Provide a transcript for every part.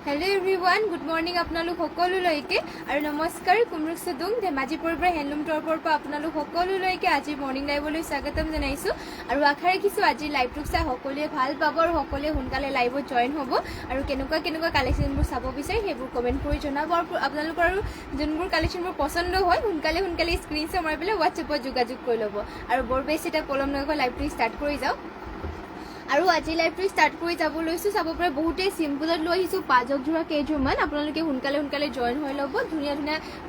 hello everyone good morning आपनालोक सकलोলৈকে আৰু নমস্কাৰ কুমৰুক সদুং ধেমাজিপুৰৰ পৰা হেণ্ডলুম টৰ্পৰ পৰা আপোনালোক সকলোলৈকে আজি মৰ্নিং লাইভলৈ স্বাগতম জনাইছো আৰু আশা ৰাখিছো আজি লাইভটো চাই সকলোৱে ভাল পাব আৰু সকলোৱে সোনকালে লাইভত জয়েন হ'ব আৰু কেনেকুৱা কালেকশনবোৰ চাব বিচাৰে সেইবোৰ কমেন্ট কৰি জনাব আৰু আপোনালোকৰ যোনবোৰ কালেকশনবোৰ পছন্দ হয় সোনকালে স্ক্ৰীনশ্বট মাৰি পেলাই WhatsAppত যোগাযোগ কৰি ল'ব আৰু বৰ বেছি এটা পলম নকৰি লাইভটো ষ্টাৰ্ট কৰি যাও আৰু আজি লাইভটো ষ্টাৰ্ট কৰি যাব লৈছো চাব পাৰে বহুতে সিম্পলত লৈ আহিছো পাজক জোৰা কেইজোৰমান আপোনালোকে সোনকালে জয়েন হৈ ল'ব ধুনীয়া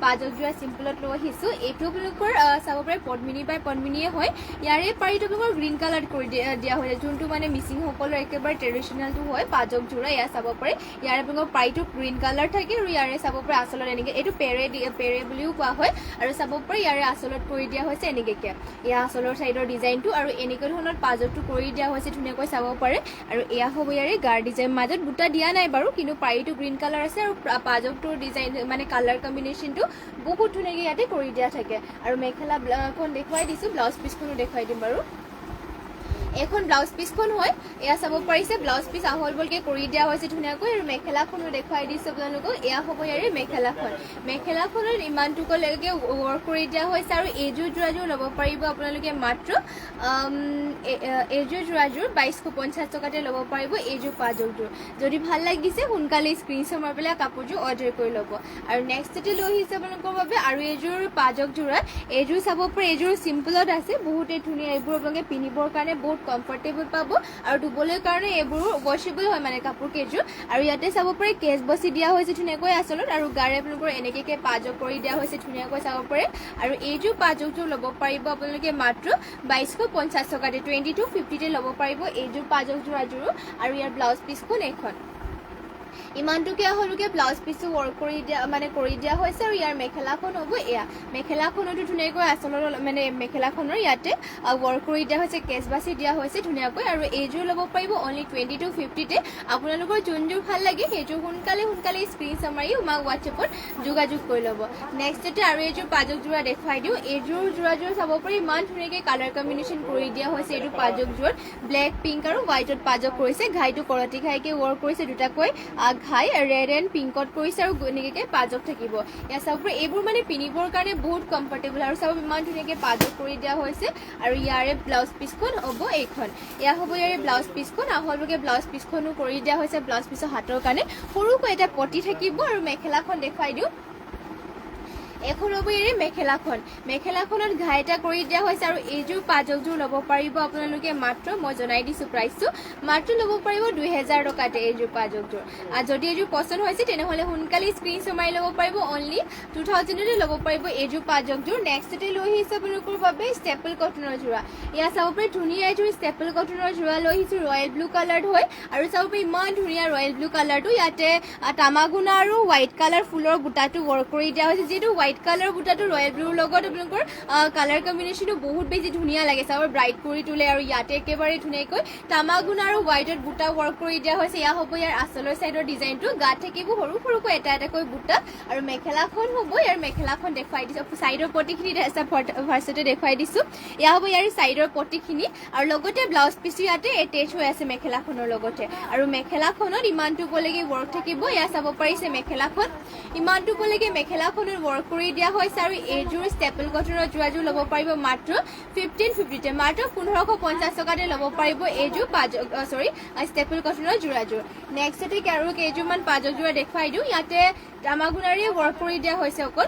পাজক জোৰা সিম্পলত লৈ আহিছো এইটো আপোনালোকৰ চাব পাৰে পদ্মিনী বাই পদ্মিনীয়ে হয় ইয়াৰে পাৰিটো আপোনালোকৰ গ্ৰীণ কালাৰ কৰি দিয়া হয় যোনটো মানে মিচিং সকলৰ একেবাৰে ট্ৰেডিশনেলটো হয় পাজক জোৰা ইয়া চাব পাৰে ইয়াৰে আপোনালোকৰ পাৰিটো গ্ৰীণ কালাৰ থাকে আৰু ইয়াৰে চাব পাৰে আচলত এনেকে এইটো পেৰে বুলিও কোৱা হয় আৰু চাব পাৰে ইয়াৰে আচলত কৰি দিয়া হৈছে এনেকে ইয়া আচলৰ সাইডৰ ডিজাইনটো আৰু এনেকে ধৰণৰ পাজকটো কৰি দিয়া হৈছে ধুনীয়াকৈ চাব পাৰে আৰু এয়া হ'ব ইয়াৰে গাৰ ডিজাইন মাজত বুটা দিয়া নাই বাৰু কিন্তু পাৰিটো গ্ৰীণ কালাৰ আছে আৰু পাজকটোৰ ডিজাইন মানে কালাৰ কম্বিনেশনটো বহুত ধুনীয়াকৈ ইয়াতে কৰি দিয়া থাকে আৰু মেখেলাখন দেখুৱাই দিছো ব্লাউজ পিছখনো দেখুৱাই দিম বাৰু এখন ব্লাউজ পিছখন হয় এয়া চাব পাৰিছে ব্লাউজ পিছ আহল বলকে কৰি দিয়া হৈছে ধুনীয়াকৈ আৰু মেখেলাখনো দেখুৱাই দিছো আপোনালোকক এয়া হ'ব ইয়াৰে মেখেলাখনৰ ইমানটুকলৈকে ৱৰ্ক কৰি দিয়া হৈছে আৰু এইযোৰ যোৰাযোৰ ল'ব পাৰিব আপোনালোকে মাত্ৰ এইযোৰ যোৰাযোৰ 2250 টকাতে ল'ব পাৰিব এইযোৰ পাজকযোৰ যদি ভাল লাগিছে সোনকালে স্ক্ৰীনশ্বট মাৰি পেলাই কাপোৰযোৰ অৰ্ডাৰ কৰি ল'ব আৰু নেক্সটতে লৈ আহিছে আপোনালোকৰ বাবে আৰু এইযোৰ পাজক যোৰা এইযোৰ চাব পাৰে এইযোৰ সিম্পলত আছে বহুতে ধুনীয়া এইবোৰ আপোনালোকে পিন্ধিবৰ কাৰণে বহুত কমফৰ্টেবল পাব আৰু ধুবলৈ কাৰণে এইবোৰ ৱাশেবল হয় মানে কাপোৰ কেইযোৰ আৰু ইয়াতে চাব পাৰে কেছ বসি দিয়া হৈছে ধুনীয়াকৈ আচলত আৰু গাৰে আপোনালোকৰ এনেকে পাজক কৰি দিয়া হৈছে ধুনীয়াকৈ চাব পাৰে আৰু এইযোৰ পাজকযোৰ ল'ব পাৰিব আপোনালোকে মাত্ৰ 2250 টকাতে 2250 ল'ব পাৰিব এইযোৰ পাজক যোৰাযোৰ আৰু ইয়াৰ ব্লাউজ পিছখন এখন ইমানটুকে হলুকে ব্লাউজ পিছটো ৱৰ্ক কৰি দিয়া মানে কৰি দিয়া হৈছে আৰু ইয়াৰ মেখেলাখন হ'ব এয়া মেখেলাখনতো ধুনীয়াকৈ আচলৰ মানে মেখেলাখনৰ ইয়াতে ৱৰ্ক কৰি দিয়া হৈছে কেছ বাছি দিয়া হৈছে ধুনীয়াকৈ আৰু এইযোৰ ল'ব পাৰিব অনলি 2250 তে আপোনালোকৰ যোনযোৰ ভাল লাগে সেইযোৰ সোনকালে স্ক্ৰীনশ্বট মাৰি আমাক WhatsAppত যোগাযোগ কৰি ল'ব নেক্সটতে আৰু এইযোৰ পাজক যোৰা দেখুৱাই দিওঁ এইযোৰ যোৰাযোৰ চাব পাৰি ইমান ধুনীয়াকৈ কালাৰ কম্বিনেশ্যন কৰি দিয়া হৈছে এইটো পাজক যোৰ ব্লেক পিংক আৰু হোৱাইটত পাজক কৰিছে ঘাইটো কৰতি ঘাইকে ৱৰ্ক কৰিছে দুটাকৈ ঘাই ৰেড এণ্ড পিংকত কৰিছে আৰু এনেকে পাজক থাকিব ইয়া চাব এইবোৰ মানে পিন্ধিবৰ কাৰণে বহুত কমফৰ্টেবল আৰু চাব ইমান ধুনীয়াকৈ পাজক কৰি দিয়া হৈছে আৰু ইয়াৰে ব্লাউজ পিছখন হ'ব এইখন এয়া হ'ব ইয়াৰে ব্লাউজ পিছখন আহলকে ব্লাউজ পিছখনো কৰি দিয়া হৈছে ব্লাউজ পিছৰ হাতৰ কাৰণে সৰুকৈ এটা পটি থাকিব আৰু মেখেলাখন দেখুৱাই দিওঁ এখন হ'ব ইয়াৰে মেখেলাখনত ঘাই এটা কৰি দিয়া হৈছে আৰু এইযোৰ পাজকযোৰ ল'ব পাৰিব আপোনালোকে মাত্ৰ মই জনাই দিছো প্ৰাইচটো মাত্ৰ ল'ব পাৰিব 2000 টকাতে এইযোৰ পাজকযোৰ আৰু যদি এইযোৰ পছন্দ হৈছে তেনেহ'লে সোনকালে স্ক্ৰীনশ্বট মাৰি ল'ব পাৰিব অনলি 2000 তে ল'ব পাৰিব এইযোৰ পাজকযোৰ নেক্সটতে লৈ আহিছে আপোনালোকৰ বাবে ষ্টেপল কটনৰ যোৰা ইয়া চাব পাৰি ধুনীয়া এইযোৰ ষ্টেপল কটনৰ যোৰা লৈ আহিছো ৰয়েল ব্লু কালাৰ হয় আৰু চাব পাৰি ইমান ধুনীয়া ৰয়েল ব্লু কালাৰটো ইয়াতে তামাগুনা আৰু হোৱাইট কালাৰ ফুলৰ বুটাটো ৱৰ্ক কৰি দিয়া হৈছে যিটো হোৱাইট কালাৰ বুটাটো ৰয়েল ব্লুৰ লগত আপোনালোকৰ কালাৰ কম্বিনেশ্যনটো বহুত বেছি ধুনীয়া লাগে চাব ব্ৰাইট কৰি তোলে আৰু ইয়াতে একেবাৰে ধুনীয়াকৈ তামাগুনা আৰু হোৱাইটত বুটা ৱৰ্ক কৰি দিয়া হৈছে এয়া হ'ব ইয়াৰ আচলৰ চাইডৰ ডিজাইনটো গাত থাকিব সৰুকৈ এটাকৈ বুটা আৰু মেখেলাখন হ'ব ইয়াৰ মেখেলাখন দেখুৱাই দিছো চাইডৰ পটিখিনি ফাৰ্ষ্টতে দেখুৱাই দিছো এয়া হ'ব ইয়াৰ চাইডৰ পটিখিনি আৰু লগতে ব্লাউজ পিছো ইয়াতে এটেচ হৈ আছে মেখেলাখনৰ লগতে আৰু মেখেলাখনত ইমানটুকলৈকে ৱৰ্ক থাকিব এয়া চাব পাৰিছে মেখেলাখন ইমানটুকলৈকে মেখেলাখনৰ ৱৰ্ক কৰি দিয়া হৈছে আৰু এইযোৰ ষ্টেপল কটনৰ যোৰাযোৰ ল'ব পাৰিব মাত্ৰ 1550 তে মাত্ৰ 1550 টকাতে ল'ব পাৰিব এইযোৰ ষ্টেপল কটনৰ যোৰাযোৰ নেক্সটতে আৰু কেইযোৰমান পাজক যোৰা দেখুৱাই দিওঁ ইয়াতে তামাগুনাৰে ৱৰ্ক কৰি দিয়া হৈছে অকল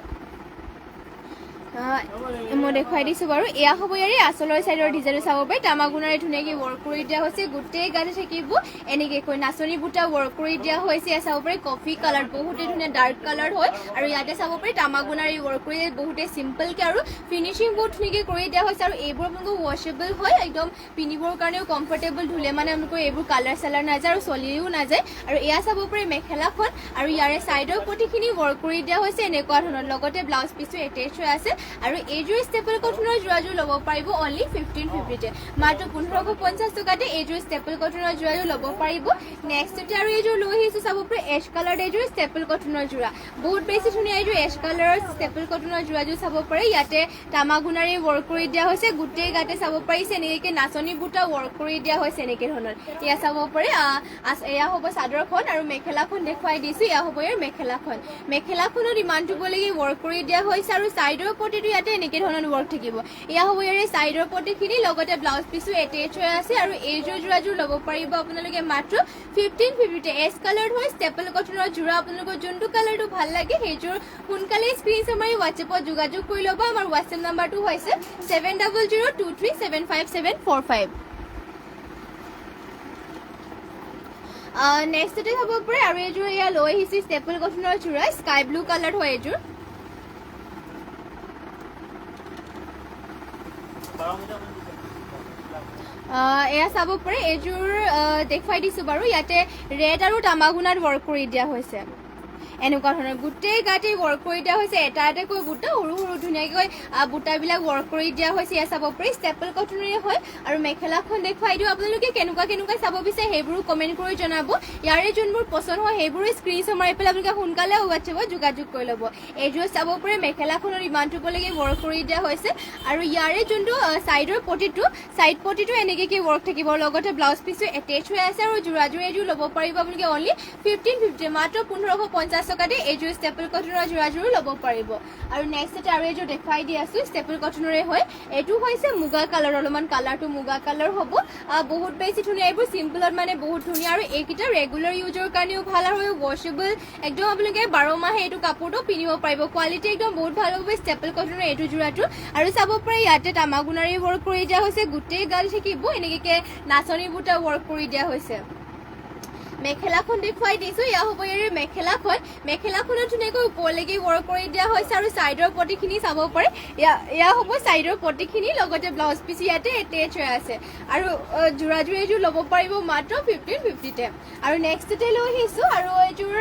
মই দেখুৱাই দিছো বাৰু এয়া হ'ব ইয়াৰে আচলৰ চাইডৰ ডিজাইনটো চাব পাৰি তামাগুনাৰে ধুনীয়াকৈ ৱৰ্ক কৰি দিয়া হৈছে গোটেই গাতে থাকিব এনেকৈ নাচনী বুটা ৱৰ্ক কৰি দিয়া হৈছে এয়া চাব পাৰি কফি কালাৰ বহুতে ধুনীয়া ডাৰ্ক কালাৰ হয় আৰু ইয়াতে চাব পাৰি তামাগুনাৰে ৱৰ্ক কৰি বহুতে চিম্পলকে আৰু ফিনিচিং বহুত ধুনীয়াকৈ কৰি দিয়া হৈছে আৰু এইবোৰ আপোনালোকৰ ৱাশেবল হয় একদম পিন্ধিবৰ কাৰণেও কমফৰ্টেবল ধুলে মানে আপোনালোকৰ এইবোৰ কালাৰ চালাৰ নাযায় আৰু চলিও নাযায় আৰু এয়া চাব পাৰি মেখেলাখন আৰু ইয়াৰে চাইডৰ পটিখিনি ৱৰ্ক কৰি দিয়া হৈছে এনেকুৱা ধৰণৰ লগতে ব্লাউজ পিছো এটেচ হৈ আছে আৰু এইযোৰ ষ্টেপল কটনৰ যোৰাযোৰ ল'ব পাৰিব অনলি 1550 মাত্ৰ 1550 টকাতে এইযোৰ ষ্টেপল কটনৰ যোৰাযোৰ ল'ব পাৰিব নেক্সটতে আৰু এইযোৰ লৈ আহিছো চাব পাৰে এছ কালাৰ এইযোৰ ষ্টেপল কটনৰ যোৰা বহুত বেছি ধুনীয়া এইযোৰ এছ কালাৰৰ ষ্টেপল কটনৰ যোৰাযোৰ চাব পাৰে ইয়াতে তামাগুনাৰে ৱৰ্ক কৰি দিয়া হৈছে গোটেই গাতে চাব পাৰিছে এনেকৈ নাচনী বুটা ৱৰ্ক কৰি দিয়া হৈছে এনেকৈ ধৰণৰ এয়া চাব পাৰে এয়া হ'ব চাদৰখন আৰু মেখেলাখন দেখুৱাই দিছো এয়া হ'ব ইয়াৰ মেখেলাখনত ইমানটো বলৈকে ৱৰ্ক কৰি দিয়া হৈছে আৰু চাইডৰ পটিটো ইয়াতে এনেকৈ ধৰণৰ ৱৰ্ক থাকিব এয়া হ'ব ইয়াৰে চাইডৰ পটিখিনি লগতে ব্লাউজ পিছো এটেচ হৈ আছে আৰু এইযোৰ যোৰাযোৰ ল'ব পাৰিব আপোনালোকে মাত্ৰ 1550 এছ কালাৰ হয় ষ্টেপল কটনৰ যোৰা আপোনালোকৰ যোনটো কালাৰটো ভাল লাগে সেইযোৰ সোনকালে স্ক্ৰীনশ্বট মাৰি হোৱাটছএপত যোগাযোগ কৰি ল'ব আমাৰ হোৱাটছএপ নাম্বাৰটো হৈছে 7002375745 নেক্সটতে চাব পাৰে আৰু এইযোৰ এয়া লৈ আহিছে ষ্টেপল কটনৰ যোৰা স্কাই ব্লু কালাৰ হয় এইযোৰ এয়া চাব পাৰে এইযোৰ দেখুৱাই দিছো বাৰু ইয়াতে ৰেড আৰু তামাগুনাত ৱৰ্ক কৰি দিয়া হৈছে এনেকুৱা ধৰণৰ গোটেই গাতে ৱৰ্ক কৰি দিয়া হৈছে এটা এটাকৈ বুটা সৰু সৰু ধুনীয়াকৈ বুটাবিলাক ৱৰ্ক কৰি দিয়া হৈছে এয়া চাব পাৰি ষ্টেপল কটনৰে হয় আৰু মেখেলাখন দেখুৱাই দিওঁ আপোনালোকে কেনেকুৱা চাব বিচাৰে সেইবোৰো কমেণ্ট কৰি জনাব ইয়াৰে যোনবোৰ পচন্দ হয় সেইবোৰ স্ক্ৰীনশ্বট মাৰি পেলাই আপোনালোকে সোনকালে হোৱাটছএপত যোগাযোগ কৰি ল'ব এইযোৰ চাব পাৰে মেখেলাখনৰ ইমানটো বলৈকে ৱৰ্ক কৰি দিয়া হৈছে আৰু ইয়াৰে যোনটো চাইডৰ চাইড পটিটো এনেকৈ ৱৰ্ক থাকিব লগতে ব্লাউজ পিছো এটেচ হৈ আছে আৰু যোৰাযোৰ এইযোৰ ল'ব পাৰিব আপোনালোকে অনলি 1550 মাত্ৰ 1550 টকাতে এইযোৰ ষ্টেপল কটনৰ যোৰাযোৰো ল'ব পাৰিব আৰু নেক্সটতে আৰু এইযোৰ দেখুৱাই দি আছো ষ্টেপল কটনৰে হয় এইটো হৈছে মুগা কালাৰ অলপমান কালাৰটো মুগা কালাৰ হ'ব বহুত বেছি ধুনীয়া এইবোৰ চিম্পলত মানে বহুত ধুনীয়া আৰু এইকেইটা ৰেগুলাৰ ইউজৰ কাৰণেও ভাল আৰু ৱাশ্বেবল একদম আপোনালোকে 12 মাহে এইটো কাপোৰটো পিন্ধিব পাৰিব কোৱালিটি একদম বহুত ভাল হ'ব ষ্টেপল কটনৰ এইটো যোৰাটো আৰু চাব পাৰে ইয়াতে তামাগুনাৰে ৱৰ্ক কৰি দিয়া হৈছে গোটেই গাল থাকিব এনেকৈ নাচনী বুটা ৱৰ্ক কৰি দিয়া হৈছে মেখেলাখন দেখুৱাই দিছো এয়া হ'ব ইয়াৰে মেখেলাখনত ধুনীয়াকৈ ওপৰলৈকে ৱৰ্ক কৰি দিয়া হৈছে আৰু চাইডৰ পটিখিনি চাব পাৰে এয়া হ'ব চাইডৰ পটিখিনি লগতে ব্লাউজ পিচ ইয়াতে এটেচ হৈ আছে আৰু যোৰাযোৰ এইযোৰ ল'ব পাৰিব মাত্ৰ 1550 আৰু নেক্সটতে লৈ আহিছো আৰু এইযোৰ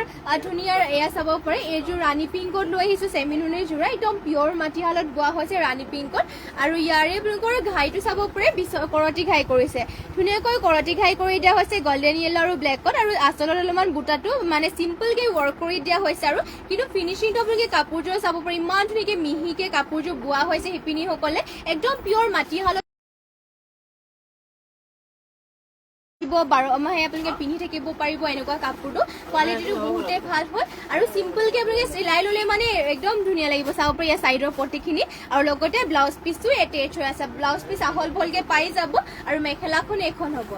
ধুনীয়া এয়া চাব পাৰে এইযোৰ ৰাণী পিংকত লৈ আহিছো চেমিনুনিৰ যোৰা একদম পিয়ৰ মাটিশালত বোৱা হৈছে ৰাণী পিংকত আৰু ইয়াৰে আপোনালোকৰ ঘাইটো চাব পাৰে কৰতি ঘাই কৰিছে ধুনীয়াকৈ কৰতি ঘাই কৰি দিয়া হৈছে গল্ডেন য়েলো আৰু ব্লেকত আৰু আচলত অলপমান বুটাটো মানে চিম্পলকে ৱৰ্ক কৰি দিয়া হৈছে আৰু কিন্তু ফিনিচিংটো আপোনালোকে কাপোৰযোৰ চাব পাৰে ইমান ধুনীয়াকৈ মিহিকে কাপোৰযোৰ বোৱা হৈছে শিপিনীসকলে একদম পিয়ৰ মাটিশালত 12 মাহে আপোনালোকে পিন্ধি থাকিব পাৰিব এনেকুৱা কাপোৰটো কোৱালিটিটো বহুতেই ভাল হয় আৰু চিম্পলকে আপোনালোকে চিলাই ল'লে মানে একদম ধুনীয়া লাগিব চাব পাৰি চাইডৰ পটিখিনি আৰু লগতে ব্লাউজ পিচটো এটেচ হৈ আছে ব্লাউজ পিচ আহল বহলকে পাই যাব আৰু মেখেলাখন এখন হ'ব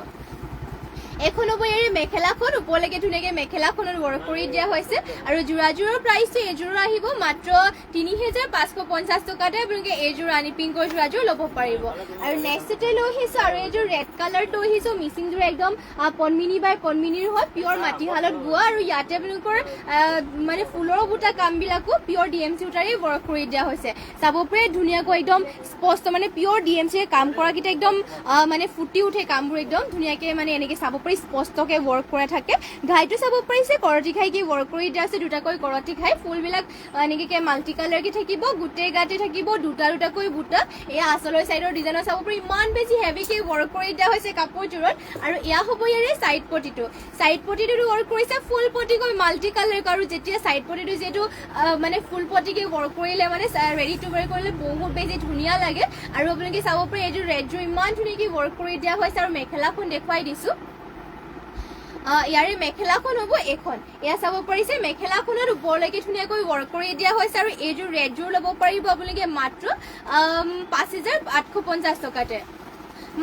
ইয়াৰে মেখেলাখন ওপৰলৈকে ধুনীয়াকৈ মেখেলাখনত ৱৰ্ক কৰি দিয়া হৈছে আৰু যোৰাযোৰৰ প্ৰাইচটো এইযোৰৰ আহিব মাত্ৰ 3550 টকাতে আপোনালোকে এইযোৰ ৰাণী পিংকৰ যোৰাযোৰ ল'ব পাৰিব আৰু নেক্সটতে লৈ আহিছো আৰু এইযোৰ ৰেড কালাৰ লৈ আহিছো মিচিংযোৰ একদম পদ্মিনী বাই পদ্মিনীৰ হয় পিয়ৰ মাটিশালত বোৱা আৰু ইয়াতে আপোনালোকৰ মানে ফুলৰ বুটা কামবিলাকো পিয়ৰ DMC সূতাৰে ৱৰ্ক কৰি দিয়া হৈছে চাব পাৰে ধুনীয়াকৈ একদম স্পষ্ট মানে পিয়ৰ DMC কাম কৰাকেইটা একদম মানে ফুটি উঠে কামবোৰ একদম ধুনীয়াকৈ মানে এনেকৈ চাব স্পষ্টকে ৱৰ্ক কৰা থাকে ঘাইটো চাব পাৰিছে কৰতি ঘাইকে ৱৰ্ক কৰি দিয়া আছে দুটাকৈ কৰতি ঘাই ফুলবিলাক এনেকৈ মাল্টি কালাৰকে থাকিব গোটেই গাতে থাকিব দুটাকৈ বুটা এয়া আচলৰ চাইডৰ ডিজাইনৰ চাব পাৰি ইমান বেছি হেভিকে ৱৰ্ক কৰি দিয়া হৈছে কাপোৰযোৰত আৰু এয়া হ'ব ইয়াৰে চাইড পটিটো ৱৰ্ক কৰিছে ফুল পটিকৈ মাল্টি কালাৰ আৰু যেতিয়া চাইড পটিটো যিহেতু মানে ফুল পটিকে ৱৰ্ক কৰিলে মানে ৰেডি টু ৱেৰ কৰিলে বহুত বেছি ধুনীয়া লাগে আৰু আপোনালোকে চাব পাৰে এইযোৰ ৰেডযোৰ ইমান ধুনীয়াকৈ ৱৰ্ক কৰি দিয়া হৈছে আৰু মেখেলাখন দেখুৱাই দিছো ইয়াৰে মেখেলাখন হ'ব এখন এয়া চাব পাৰিছে মেখেলাখনত ওপৰলৈকে ধুনীয়াকৈ ৱৰ্ক কৰি দিয়া হৈছে আৰু এইযোৰ ৰেডযোৰ ল'ব পাৰিব আপোনালোকে মাত্ৰ 5850 টকাতে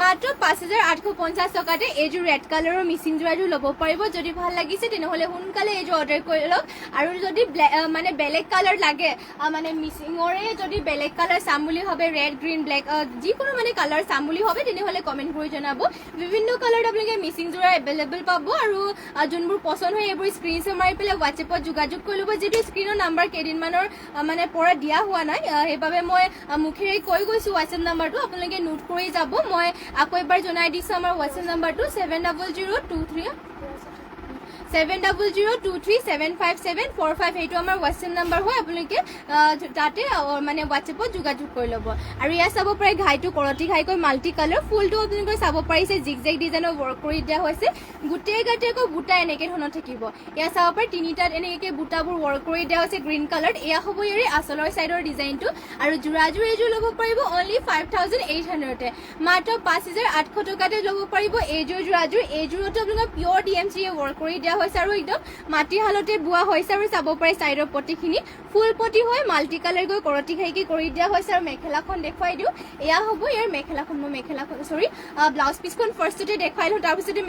মাত্ৰ 5850 টকাতে এইযোৰ ৰেড কালাৰৰ মিচিং যোৰাযোৰ ল'ব পাৰিব যদি ভাল লাগিছে তেনেহ'লে সোনকালে এইযোৰ অৰ্ডাৰ কৰি লওক আৰু যদি মানে বেলেগ কালাৰ লাগে মানে মিচিঙৰে যদি বেলেগ কালাৰ চাম বুলি ভাবে ৰেড গ্ৰীণ ব্লেক যিকোনো মানে কালাৰ চাম বুলি ভাবে তেনেহ'লে কমেণ্ট কৰি জনাব বিভিন্ন কালাৰত আপোনালোকে মিচিং যোৰা এভেইলেবল পাব আৰু যোনবোৰ পচন্দ হয় এইবোৰ স্ক্ৰীনশ্বট মাৰি পেলাই হোৱাটছএপত যোগাযোগ কৰি ল'ব যিটো স্ক্ৰীনৰ নাম্বাৰ কেইদিনমানৰ মানে পৰা দিয়া হোৱা নাই সেইবাবে মই মুখেৰে কৈ গৈছোঁ হোৱাটছএপ নাম্বাৰটো আপোনালোকে নোট কৰি যাব মই আকৌ এবাৰ জনাই দিছো আমাৰ হোৱাটছএপ নাম্বাৰটো 7002375745 7002375745 এইটো আমাৰ হোৱাটছএপ নাম্বাৰ হয় আপোনালোকে তাতে মানে হোৱাটছএপত যোগাযোগ কৰি ল'ব আৰু ইয়াত চাব পাৰে ঘাইটো কৰতি ঘাইকৈ মাল্টি কালাৰ ফুলটো আপোনালোকে চাব পাৰিছে জিগজেগ ডিজাইনৰ ৱৰ্ক কৰি দিয়া হৈছে গোটেই গাতে আকৌ বুটা এনেকৈ ধৰণৰ থাকিব ইয়াত চাব পাৰে তিনিটাত এনেকৈ বুটাবোৰ ৱৰ্ক কৰি দিয়া হৈছে গ্ৰীণ কালাৰ এয়া হ'ব ইয়াৰে আচলৰ চাইডৰ ডিজাইনটো আৰু যোৰাযোৰ এইযোৰ ল'ব পাৰিব অনলি 5800 মাত্ৰ 5800 টকাতে ল'ব পাৰিব এইযোৰ যোৰাযোৰ এইযোৰতো আপোনালোকৰ পিয়ৰ DMC ৱৰ্ক কৰি দিয়া হৈছে আৰু একদম মাটি হালতে বোৱা হৈছে আৰু চাব পাৰে চাইডৰ পটিখিনি ফুল পটি হয় মাল্টি কালাৰ গৈ কৰতি ঘাইকে কৰি দিয়া হৈছে আৰু মেখেলাখন দেখুৱাই দিওঁ এয়া হ'ব ইয়াৰ মেখেলাখন মই মেখেলাখন সৰি ব্লাউজ পিচখন ফাৰ্ষ্টতে দেখুৱাই লওঁ তাৰপিছতে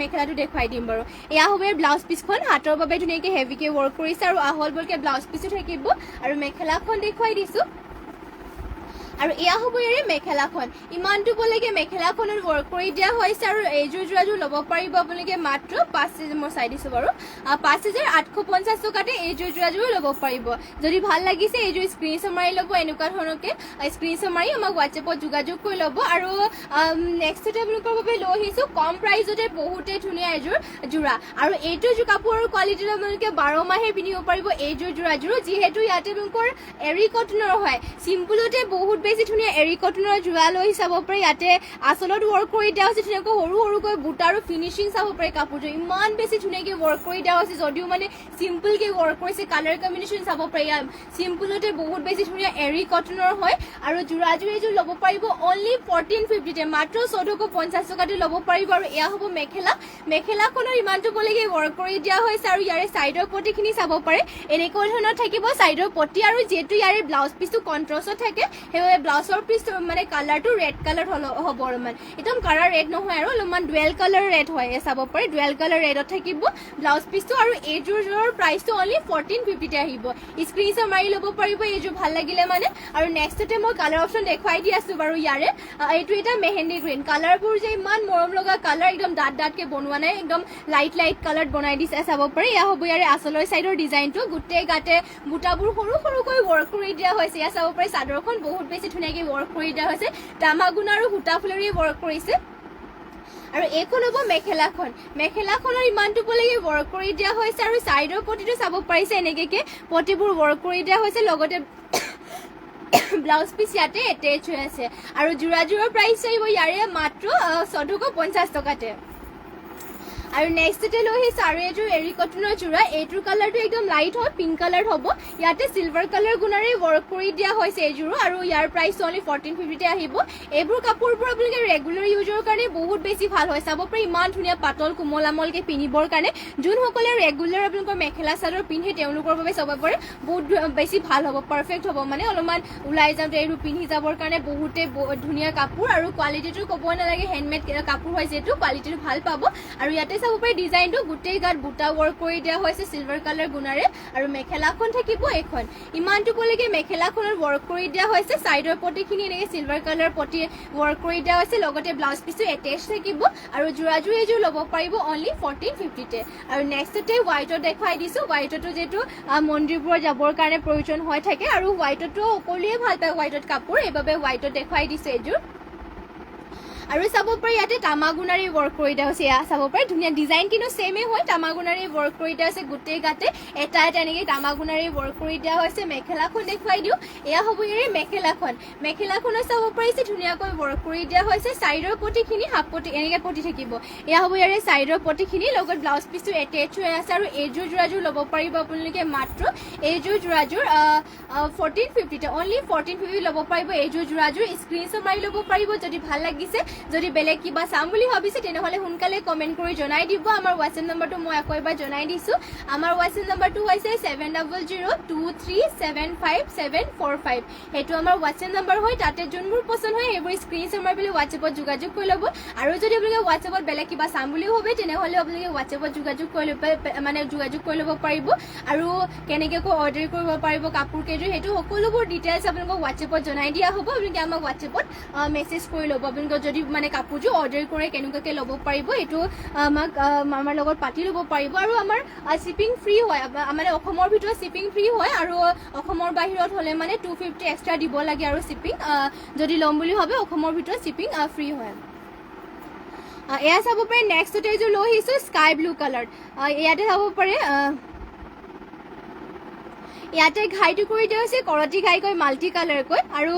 মেখেলাটো দেখুৱাই দিম বাৰু এয়া হ'ব ইয়াৰ ব্লাউজ পিচখন হাতৰ বাবে ধুনীয়াকৈ হেভিকে ৱৰ্ক কৰিছে আৰু আহল বলকে ব্লাউজ পিচো থাকিব আৰু মেখেলাখন দেখুৱাই দিছোঁ আৰু এয়া হ'ব ইয়াৰে মেখেলাখন ইমানটো বলৈকে মেখেলাখনত ৱৰ্ক কৰি দিয়া হৈছে আৰু এইযোৰ যোৰাযোৰ ল'ব পাৰিব আপোনালোকে মাত্ৰ 5000 মই চাই দিছোঁ বাৰু 5850 টকাতে এইযোৰ যোৰাযোৰ ল'ব পাৰিব যদি ভাল লাগিছে এইযোৰ স্ক্ৰীনশ্বট মাৰি ল'ব এনেকুৱা ধৰণৰকৈ স্ক্ৰীনশ্বট মাৰি আমাক হোৱাটছএপত যোগাযোগ কৰি ল'ব আৰু নেক্সটতে আপোনালোকৰ বাবে লৈ আহিছোঁ কম প্ৰাইজতে বহুতেই ধুনীয়া এযোৰ যোৰা আৰু এইটো কাপোৰৰ কোৱালিটিটো আপোনালোকে 12 মাহে পিন্ধিব পাৰিব এইযোৰ যোৰাযোৰো যিহেতু ইয়াতে আপোনালোকৰ এৰী কটনৰ হয় চিম্পুলতে বহুত বেছি ধুনীয়া এৰী কটনৰ যোৰা লৈ চাব পাৰে ইয়াতে আচলত ৱৰ্ক কৰি দিয়া হৈছে ধুনীয়াকৈ সৰু সৰুকৈ বুটা আৰু ফিনিচিং চাব পাৰে কাপোৰযোৰ ইমান বেছি ধুনীয়াকৈ ৱৰ্ক কৰি দিয়া হৈছে যদিও মানে চিম্পলকৈ ৱৰ্ক কৰিছে কালাৰ কম্বিনেশ্যন চাব পাৰে চিম্পলতে বহুত বেছি ধুনীয়া এৰী কটনৰ হয় আৰু যোৰাযোৰ এইযোৰ ল'ব পাৰিব অনলি 1450 মাত্ৰ 1450 টকাতে ল'ব পাৰিব আৰু এয়া হ'ব মেখেলাখনৰ ইমানটো বলৈকে ৱৰ্ক কৰি দিয়া হৈছে আৰু ইয়াৰে চাইডৰ পটিখিনি চাব পাৰে এনেকুৱা ধৰণৰ থাকিব চাইডৰ পটি আৰু যিহেতু ইয়াৰে ব্লাউজ পিচটো কণ্ট্ৰাষ্টত থাকে সেইবাবে ব্লাউজৰ পিচ মানে কালাৰটো ৰেড কালাৰ হ'ব অলপমান একদম কালাৰ ৰেড নহয় আৰু অলপমান ডুৱেল কালাৰ ৰেড হয় চাব পাৰে ডুৱেল কালাৰ ৰেডত থাকিব ব্লাউজ পিচটো আৰু এইযোৰৰ প্ৰাইচটো অনলি 1450 আহিব স্ক্ৰীনশ্বট মাৰি ল'ব পাৰিব এইযোৰ ভাল লাগিলে মানে আৰু নেক্সটতে মই কালাৰ অপশ্যন দেখুৱাই দি আছোঁ বাৰু ইয়াৰে এইটো এটা মেহেন্দি গ্ৰীণ কালাৰবোৰ যে ইমান মৰম লগা কালাৰ একদম ডাঠকৈ বনোৱা নাই একদম লাইট কালাৰত বনাই দিছে চাব পাৰে এয়া হ'ব ইয়াৰে আচলৰ চাইডৰ ডিজাইনটো গোটেই গাতে বুটাবোৰ সৰু সৰুকৈ ৱৰ্ক কৰি দিয়া হৈছে এয়া চাব পাৰে চাদৰখন বহুত বেছি ধুনীয়াকৈ ৱৰ্ক কৰি দিয়া হৈছে তামাগুণ আৰু সূতা ফুলেৰে ৱৰ্ক কৰিছে আৰু এইখন হ'ব মেখেলাখনৰ ইমানটো বলৈকে ৱৰ্ক কৰি দিয়া হৈছে আৰু চাইডৰ পটিটো চাব পাৰিছে এনেকৈ পটিবোৰ ৱৰ্ক কৰি দিয়া হৈছে লগতে ব্লাউজ পিচ ইয়াতে এটেচ হৈ আছে আৰু যোৰাযোৰৰ প্ৰাইচ আহিব ইয়াৰে মাত্ৰ 1450 টকাতে আৰু নেক্সটতে লৈ আহিছে আৰু এইযোৰ এৰী কটনৰ যোৰা এইটোৰ কালাৰটো একদম লাইট হয় পিংক কালাৰ হ'ব ইয়াতে চিলভাৰ কালাৰ গুণাৰে ৱৰ্ক কৰি দিয়া হৈছে এইযোৰো আৰু ইয়াৰ প্ৰাইচ অনলি 1450 আহিব এইবোৰ কাপোৰবোৰ আপোনালোকে ৰেগুলাৰ ইউজৰ কাৰণে বহুত বেছি ভাল হয় চাব পাৰে ইমান ধুনীয়া পাতল কোমল আমলকৈ পিন্ধিবৰ কাৰণে যোনসকলে ৰেগুলাৰ আপোনালোকৰ মেখেলা চাদৰ পিন্ধে তেওঁলোকৰ বাবে চাব পাৰে বহুত বেছি ভাল হ'ব পাৰফেক্ট হ'ব মানে অলপমান ওলাই যাওঁতে এইটো পিন্ধি যাবৰ কাৰণে বহুতে ধুনীয়া কাপোৰ আৰু কোৱালিটিটো ক'ব নালাগে হেণ্ডমেড কাপোৰ হয় যিহেতু কোৱালিটিটো ভাল পাব আৰু ইয়াতে চাব পাৰে ডিজাইনটো গোটেই গাত বুটা ৱৰ্ক কৰি দিয়া হৈছে চিলভাৰ কালাৰ গুণাৰে আৰু মেখেলাখন থাকিব এইখন ইমানটো বলৈকে মেখেলাখনত ৱৰ্ক কৰি দিয়া হৈছে চাইডৰ পটিখিনি এনেকৈ চিলভাৰ কালাৰ পটি ৱৰ্ক কৰি দিয়া হৈছে লগতে ব্লাউজ পিচটো এটেচ থাকিব আৰু যোৰাযোৰ এইযোৰ ল'ব পাৰিব অনলি 1450 আৰু নেক্সটতে হোৱাইটত দেখুৱাই দিছোঁ হোৱাইটতো যিহেতু মন্দিৰবোৰত যাবৰ কাৰণে প্ৰয়োজন হৈ থাকে আৰু হোৱাইটতো সকলোৱে ভাল পায় হোৱাইটত কাপোৰ এইবাবে হোৱাইটত দেখুৱাই দিছোঁ এইযোৰ আৰু চাব পাৰে ইয়াতে তামাগুণাৰে ৱৰ্ক কৰি দিয়া হৈছে এয়া চাব পাৰে ধুনীয়া ডিজাইন কিন্তু ছেমেই হয় তামাগুণাৰে ৱৰ্ক কৰি দিয়া হৈছে গোটেই গাতে এটা এনেকৈ তামাগুণাৰে ৱৰ্ক কৰি দিয়া হৈছে মেখেলাখন দেখুৱাই দিওঁ এয়া হ'ব ইয়াৰে মেখেলাখনত চাব পাৰিছে ধুনীয়াকৈ ৱৰ্ক কৰি দিয়া হৈছে চাইডৰ পটিখিনি হাফ পটি এনেকৈ পটি থাকিব এয়া হ'ব ইয়াৰে চাইডৰ পটিখিনি লগত ব্লাউজ পিচটো এটেচ হৈ আছে আৰু এইযোৰ যোৰাযোৰ ল'ব পাৰিব আপোনালোকে মাত্ৰ এইযোৰ যোৰাযোৰ 1450 অনলি 1450 ল'ব পাৰিব এইযোৰ যোৰাযোৰ স্ক্ৰীনশ্বট মাৰি ল'ব পাৰিব যদি ভাল লাগিছে যদি বেলেগ কিবা চাম বুলি ভাবিছে তেনেহ'লে সোনকালে কমেণ্ট কৰি জনাই দিব আমাৰ হোৱাটছএপ নম্বৰটো মই আকৌ এবাৰ জনাই দিছোঁ আমাৰ হোৱাটছএপ নম্বৰটো হৈছে 7002375745 সেইটো আমাৰ হোৱাটছএপ নম্বৰ হয় তাতে যোনবোৰ পচন্দ হয় সেইবোৰ স্ক্ৰীনশ্বট মাৰি পেলাই হোৱাটছএপত যোগাযোগ কৰি ল'ব আৰু যদি আপোনালোকে হোৱাটছএপত বেলেগ কিবা চাম বুলিও ভাবে তেনেহ'লে আপোনালোকে হোৱাটছএপত যোগাযোগ কৰি ল'ব পাৰিব আৰু কেনেকৈ অৰ্ডাৰ কৰিব পাৰিব কাপোৰ কেইযোৰ সেইটো সকলোবোৰ ডিটেইলছ আপোনালোকক হোৱাটছএপত জনাই দিয়া হ'ব আপোনালোকে আমাক হোৱাটছএপত মেছেজ কৰি ল'ব আপোনালোকক যদি মানে কাপোৰযোৰ অৰ্ডাৰ কৰে কেনেকুৱাকৈ ল'ব পাৰিব এইটো আমাক আমাৰ লগত পাতি ল'ব পাৰিব আৰু আমাৰ শ্বিপিং ফ্ৰী হয় মানে অসমৰ ভিতৰত শ্বিপিং ফ্ৰী হয় আৰু অসমৰ বাহিৰত হ'লে মানে 250 এক্সট্ৰা দিব লাগে আৰু শ্বিপিং যদি ল'ম বুলি ভাবে অসমৰ ভিতৰত শ্বিপিং ফ্ৰী হয় এয়া চাব পাৰে নেক্সটতে এযোৰ লৈ আহিছোঁ স্কাই ব্লু কালাৰ ইয়াতে চাব পাৰে ইয়াতে ঘাইটো কৰি দিয়া হৈছে কৰতি ঘাইকৈ মাল্টি কালাৰকৈ আৰু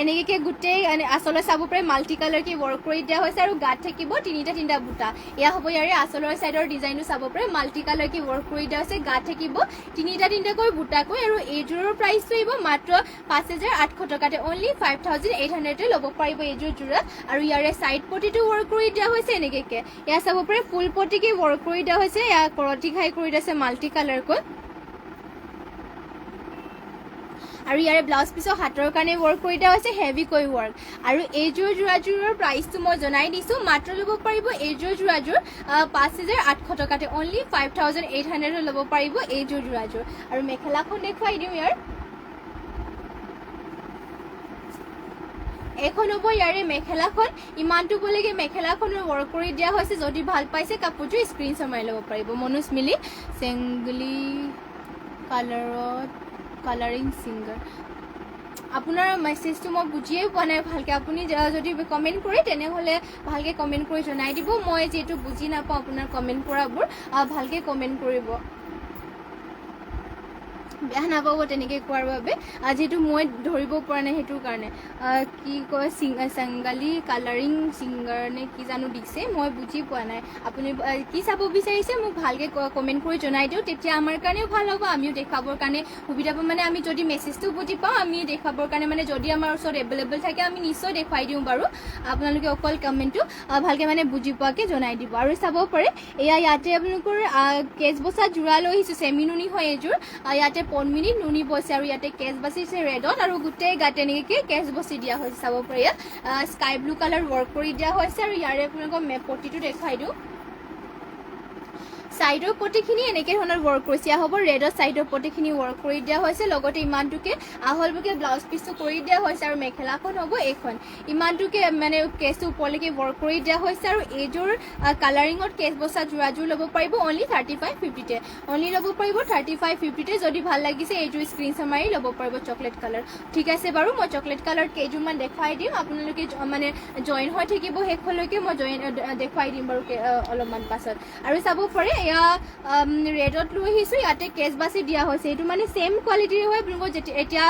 এনেকৈ গোটেই আচলত চাব পাৰে মাল্টি কালাৰকৈ ৱৰ্ক কৰি দিয়া হৈছে আৰু গাত থাকিব তিনিটা বুটা এয়া হ'ব ইয়াৰে আচলৰ ছাইডৰ ডিজাইনটো চাব পাৰে মাল্টি কালাৰকৈ ৱৰ্ক কৰি দিয়া হৈছে গাত থাকিব তিনিটাকৈ বুটাকৈ আৰু এইযোৰৰ প্ৰাইচটো আহিব মাত্ৰ 5,800 টকাতে অনলি 5,800 ল'ব পাৰিব এইযোৰ যোৰা আৰু ইয়াৰে ছাইড পটিটো ৱৰ্ক কৰি দিয়া হৈছে এনেকৈ এয়া চাব পাৰে ফুল পটিকৈ ৱৰ্ক কৰি দিয়া হৈছে এয়া কৰতি ঘাই কৰি দিয়া হৈছে মাল্টি কালাৰকৈ আৰু ইয়াৰে ব্লাউজ পিছৰ হাতৰ কাৰণে ৱৰ্ক কৰি দিয়া হৈছে হেভিকৈ ৱৰ্ক আৰু এইযোৰ যোৰাযোৰৰ প্ৰাইচটো মই জনাই দিছোঁ মাত্ৰ ল'ব পাৰিব এইযোৰ যোৰাযোৰ 5,800 টকাতে অনলি 5,800 ল'ব পাৰিব এইযোৰ যোৰাযোৰ আৰু মেখেলাখন দেখুৱাই দিওঁ ইয়াৰ এখন হ'ব ইয়াৰে মেখেলাখন ইমানটো বলৈকে মেখেলাখনৰ ৱৰ্ক কৰি দিয়া হৈছে যদি ভাল পাইছে কাপোৰযোৰ স্ক্ৰীনশ্বট মাৰি ল'ব পাৰিব মনোজ মিলি চেংগলি কালাৰত কালাৰিং ছিংগাৰ আপোনাৰ মেছেজটো মই বুজিয়েই পোৱা নাই ভালকৈ আপুনি যদি কমেণ্ট কৰে তেনেহ'লে ভালকৈ কমেণ্ট কৰি জনাই দিব মই যিহেতু বুজি নাপাওঁ আপোনাৰ কমেণ্ট কৰাবোৰ ভালকৈ কমেণ্ট কৰিব বেয়া নাপাব তেনেকৈ কোৱাৰ বাবে যিহেতু মই ধৰিব পৰা নাই সেইটোৰ কাৰণে কি কয় চেংগালি কালাৰিং ছিংগাৰ নে কি জানো দিছে মই বুজি পোৱা নাই আপুনি কি চাব বিচাৰিছে মোক ভালকৈ কমেণ্ট কৰি জনাই দিওঁ তেতিয়া আমাৰ কাৰণেও ভাল হ'ব আমিও দেখাবৰ কাৰণে সুবিধা পাম মানে আমি যদি মেছেজটো বুজি পাওঁ আমি দেখাবৰ কাৰণে মানে যদি আমাৰ ওচৰত এভেইলেবল থাকে আমি নিশ্চয় দেখুৱাই দিওঁ বাৰু আপোনালোকে অকল কমেণ্টটো ভালকৈ মানে বুজি পোৱাকৈ জনাই দিব আৰু চাব পাৰে এয়া ইয়াতে আপোনালোকৰ কেচ বচা যোৰা লৈ আহিছোঁ চেমি নুনি হয় এইযোৰ ইয়াতে 5 মিনিট নুনি বৈছে আৰু ইয়াতে কেচ বাচিছে ৰেডত আৰু গোটেই গাত তেনেকৈ কেচ বচি দিয়া হৈছে চাব পাৰে স্কাই ব্লু কালাৰ ৱৰ্ক কৰি দিয়া হৈছে আৰু ইয়াৰে আপোনালোকক পটিটো দেখাই দিওঁ সাইডৰ পটিখিনি এনেকৈ ধৰণৰ ৱৰ্ক কৰিছে হ'ব ৰেডৰ সাইডৰ পটিখিনি ৱৰ্ক কৰি দিয়া হৈছে লগতে ইমানটোকে আহলবুকে ব্লাউজ পিচটো কৰি দিয়া হৈছে আৰু মেখেলাখন হ'ব এইখন ইমানটোকে মানে কেছটো ওপৰলৈকে ৱৰ্ক কৰি দিয়া হৈছে আৰু এইযোৰ কালাৰিঙত কেছ বচা যোৰাযোৰ ল'ব পাৰিব অনলি 3550 অনলি ল'ব পাৰিব 3550 যদি ভাল লাগিছে এইযোৰ স্ক্ৰীনশ্বট মাৰি ল'ব পাৰিব চকলেট কালাৰ ঠিক আছে বাৰু মই চকলেট কালাৰ কেইযোৰমান দেখাই দিম আপোনালোকে মানে জইন হৈ থাকিব শেষলৈকে মই দেখুৱাই দিম বাৰু অলপমান পাছত আৰু চাব পাৰে এয়া ৰেডত লৈ আহিছোঁ ইয়াতে কেচ বাছি দিয়া হৈছে এইটো মানে চেম কোৱালিটিৰ হয় আপোনালোকক এতিয়া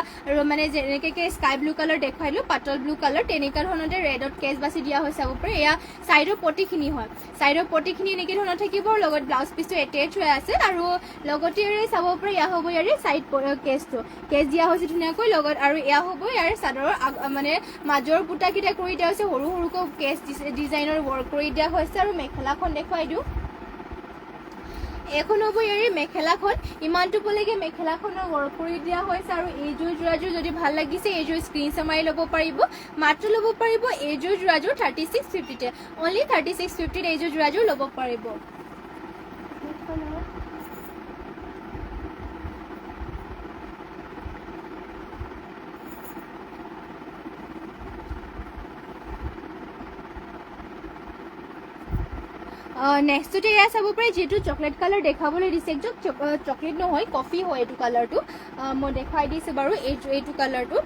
মানে যেনেকৈ স্কাই ব্লু কালাৰ দেখাই দিলোঁ পাতল ব্লু কালাৰ তেনেকুৱা ধৰণতে ৰেডত কেচ বাছি দিয়া হৈছে চাব পাৰে এয়া চাইডৰ পটিখিনি হয় চাইডৰ পটিখিনি এনেকৈ ধৰণৰ থাকিব লগত ব্লাউজ পিচটো এটেচ হৈ আছে আৰু লগতে চাব পাৰে এয়া হ'ব ইয়াৰে চাইড কেচটো কেচ দিয়া হৈছে ধুনীয়াকৈ লগত আৰু এয়া হ'ব ইয়াৰে চাদৰৰ মানে মাজৰ বুটাকেইটা কৰি দিয়া হৈছে সৰু সৰুকৈ কেচ ডিজাইনৰ ৱৰ্ক কৰি দিয়া হৈছে আৰু মেখেলাখন দেখুৱাই দিওঁ এখন হ'ব ইয়াৰে মেখেলাখন ইমানটো বলৈকে মেখেলাখনৰ ৱৰ্ক কৰি দিয়া হৈছে আৰু এইযোৰ যোৰাযোৰ যদি ভাল লাগিছে এইযোৰ স্ক্ৰীনশ্বট মাৰি ল'ব পাৰিব মাত্ৰ ল'ব পাৰিব এইযোৰ যোৰাযোৰ 3650 অনলি 3650 এইযোৰ যোৰাযোৰ ল'ব পাৰিব নেক্সটতে এয়া চাব পাৰে যেহেতু চকলেট কালাৰ দেখাবলৈ দিছে একদম চকলেট নহয় কফি হয় এইটো কালাৰটো মই দেখাই দিছোঁ বাৰু এইটো কালাৰটো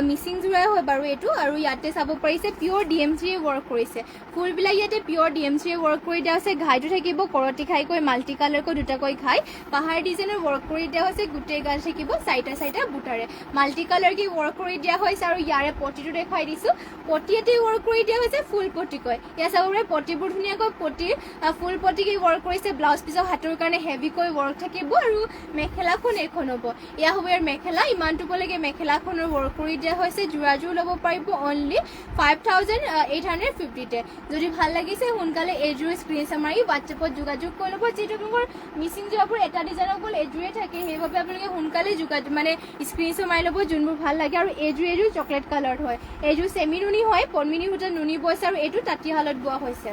মিচিং যোৰাই হয় বাৰু এইটো আৰু ইয়াতে চাব পাৰিছে পিয়'ৰ DMCৰে ৱৰ্ক কৰিছে ফুলবিলাক ইয়াতে পিয়'ৰ DMCৰে ৱৰ্ক কৰি দিয়া হৈছে ঘাইটো থাকিব কৰতি ঘাইকৈ মাল্টি কালাৰকৈ দুটাকৈ ঘাই পাহাৰ ডিজাইনৰ ৱৰ্ক কৰি দিয়া হৈছে গোটেই গাল থাকিব চাইটা বুটাৰে মাল্টি কালাৰকৈ ৱৰ্ক কৰি দিয়া হৈছে আৰু ইয়াৰে পটিটো দেখাই দিছোঁ পটি ইয়াতে ৱৰ্ক কৰি দিয়া হৈছে ফুল পটিকৈ ইয়াত চাব পাৰে পটিবোৰ ধুনীয়াকৈ পটিৰ ফুল পটিকে ৱৰ্ক কৰিছে ব্লাউজ পিছৰ হাতৰ কাৰণে হেভিকৈ ৱৰ্ক থাকিব আৰু মেখেলাখন এইখন হ'ব এয়া হ'ব ইয়াৰ মেখেলা ইমানটো বলৈকে মেখেলাখনৰ ৱৰ্ক কৰি দিয়া হৈছে যোৰাযোৰ ল'ব পাৰিব অনলি 5,850 যদি ভাল লাগিছে সোনকালে এইযোৰ স্ক্ৰীনশ্বট মাৰি হোৱাটছএপত যোগাযোগ কৰি ল'ব যিহেতু আপোনালোকৰ মিচিং যোৰাবোৰ এটা ডিজাইন অকল এইযোৰে থাকে সেইবাবে আপোনালোকে সোনকালে মানে স্ক্ৰীনশ্বট মাৰি ল'ব যোনবোৰ ভাল লাগে আৰু এইযোৰ চকলেট কালাৰ হয় এইযোৰ চেমি নুনি হয় পদ্মিনী সূতাৰ নুনি বৈছে আৰু এইটো তাঁতীশালত বোৱা হৈছে